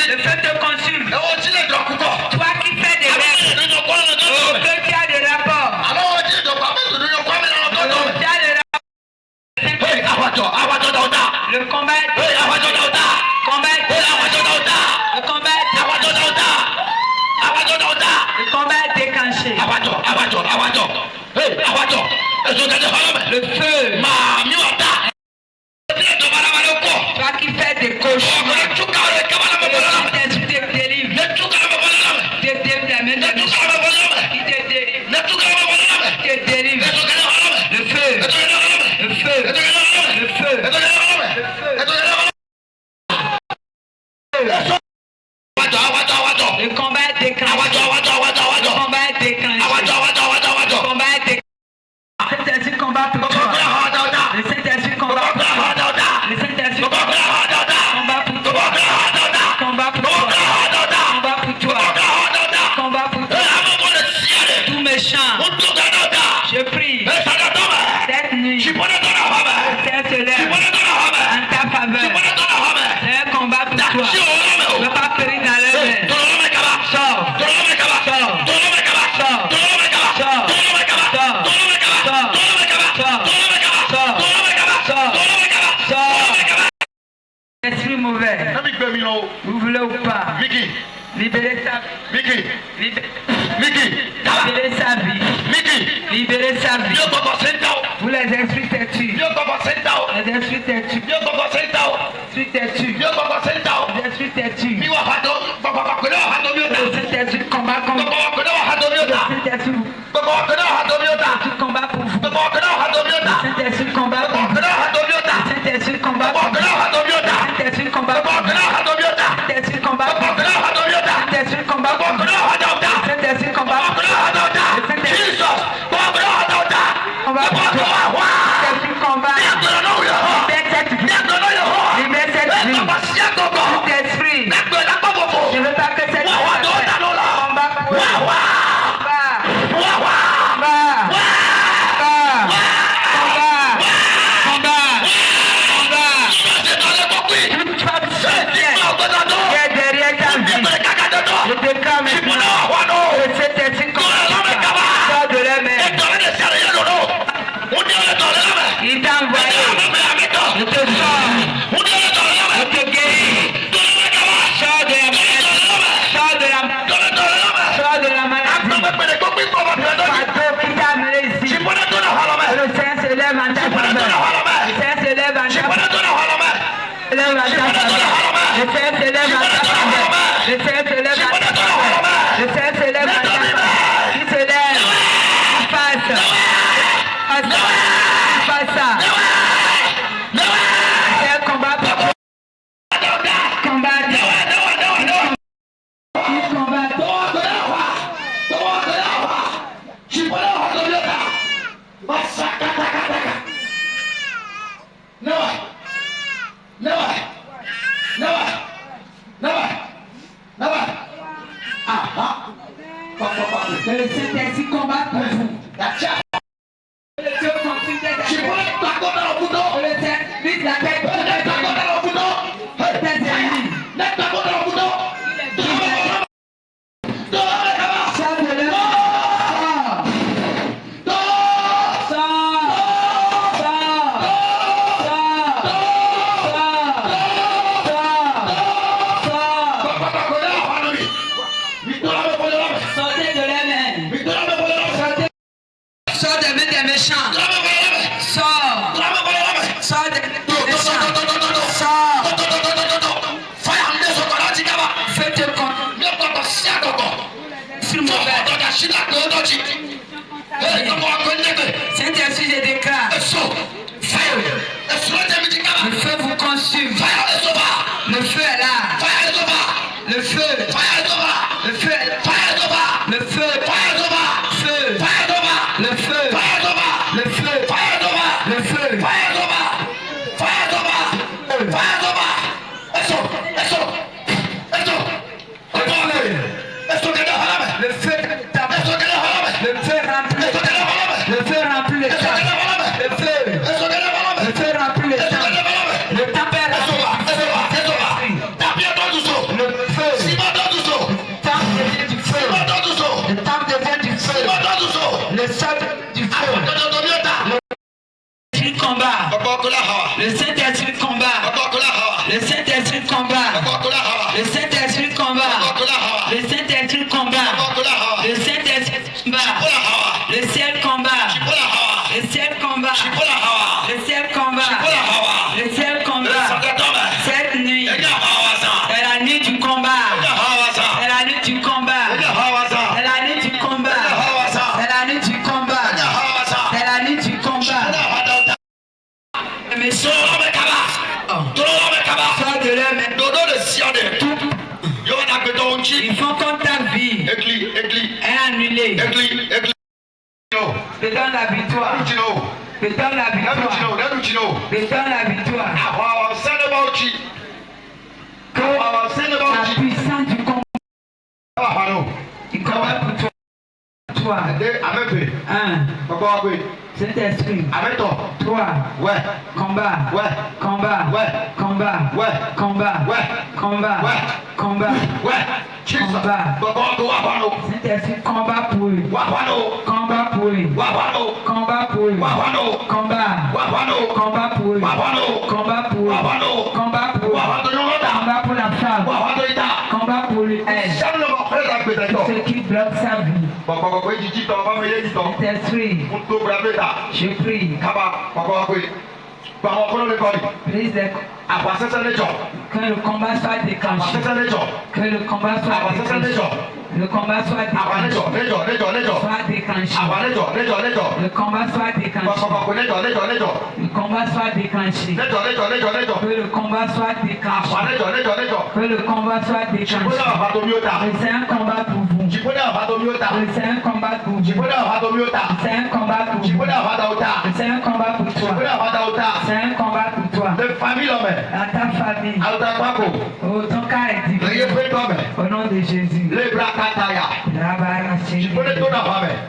Le fait te consume. Toi qui fais des rêves. Toi qui as des rapports. Le combat. Le combat est déclenché. Le feu. Toi qui fais des cauchemars. Le feu. faveur. C'est un combat pour toi. Tu ne vas pas périr dans leur main. Sors. Esprit mauvais. Vous voulez ou pas? Libérez sa vie. Libérez sa vie. Libérez sa vie. Vous les esprits têtus. Les esprits têtus. Les esprits têtus. Les esprits têtus. Les esprits têtus combat contre vous. Les esprits têtus combat pour vous. Les esprits combat pour vous. Les esprits combat pour vous. Les esprits combat pour vous. Les esprits combat pour vous. Les esprits combat pour vous. Les esprits combat pour vous. Je veux pas que cette combat pour je déclare maintenant que cet esprit sort de leur main. Il t'a envoyé. Je te sors. Je te guéris. Sors de la maladie. Fardeau qui t'a amené ici. Le Seigneur se lève en ta faveur. Le Seigneur se lève en ta faveur. Le Seigneur se lève en ta faveur. Le Seigneur se lève en ta faveur. Le Seigneur se lève en ta faveur. Il se lève. Il passe. C'est un combat pour toi. Combat. Le Saint-Esprit combat pour vous. Le Dieu continue d'être le Saint-Esprit la tête pour tes ennemis. Sors des mains des méchants. Sors des mains des méchants. Fais te compte. Sur mauvais. Saint-Esprit, je déclare. Le feu vous consume. Le feu est là. Le feu. Le feu est là. Le feu. Le sort du feu. Le Saint-Esprit combat. Le Saint-Esprit combat. Le Saint-Esprit combat. Le Saint-Esprit combat. Le Saint-Esprit combat. Le ciel combat. Le ciel combat. Le ciel combat. Le ciel combat. Cette nuit est la nuit du combat. C'est la nuit du combat. C'est la nuit du combat. C'est la nuit du combat. C'est la nuit du combat. Mais sors de leur main. Ils font comme ta vie est annulée. Te donne la victoire. Te donne la victoire. Te donne la victoire. Que la puissance du combat. Il combat pour toi. Toi. Saint-Esprit. Toi. Combat. Combat. Combat. Combat. Ouais. Combat. Ouais. Combat. Ouais. Combat. Ouais. Jesus. Combat. Saint-Esprit, combat pour eux. Combat pour eux. Combat pour eux. Combat. Combat pour eux. Combat pour eux. Combat pour eux. Combat pour la femme. Combat pour lui. Ceux qui bloquent sa vie. Saint-Esprit, je prie. Brise les- Que le combat soit déclenché. Que le combat soit déclenché. Le combat soit déclenché. Soit déclenché. Le combat soit déclenché. Le combat soit déclenché. Que le combat soit déclenché. Que le combat soit déclenché. C'est un combat pour vous. C'est un combat pour vous. C'est un combat pour vous. C'est un combat pour toi. C'est un combat pour toi. À ta famille. Oh, ton cas est divin. Au nom de Jésus.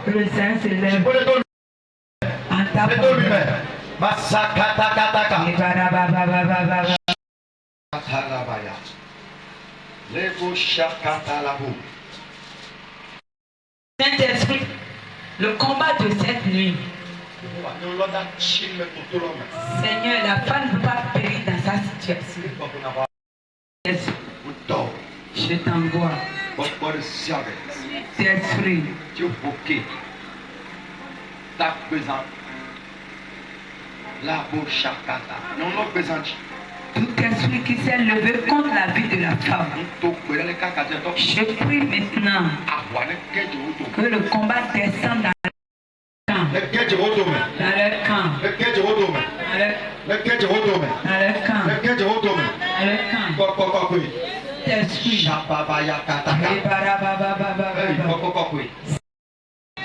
Que le Saint s'élève en ta famille. Saint-Esprit, le combat de cette nuit. Seigneur, la femme ne peut pas périr dans sa situation. Je t'envoie. Saint-Esprit, tout esprit qui s'est levé contre la vie de la femme, je prie maintenant que le combat descende dans le camp. Dans le camp. Dans le camp. Dans le camp. Esprit.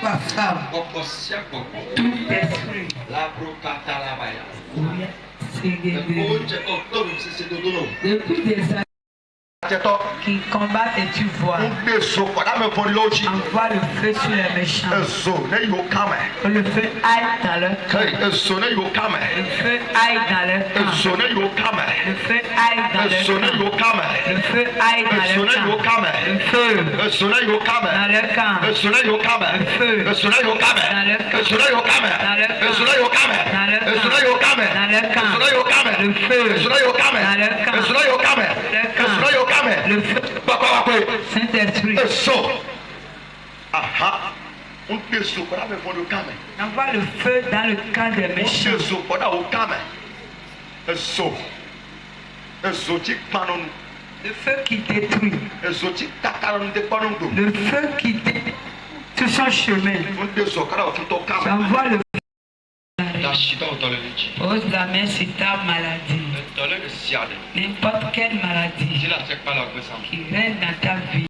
Ma femme. Tout esprit. Depuis des années qui combattent et tu vois. Envoie le feu sur les méchants. Que le feu aille dans leur cœur. Le feu aille dans leur camp. Le feu aille dans leur camp. Le feu aille dans leur camp. Le feu dans leur camp. Le feu dans leur camp. Dans leur camp. Le feu dans leur camp. Le feu. Saint-Esprit. Envoie le feu dans le camp des méchants. Le feu qui détruit. Le feu qui détruit sur son chemin. J'envoie le feu. Pose la main sur ta maladie. N'importe quelle maladie qui règne dans ta vie.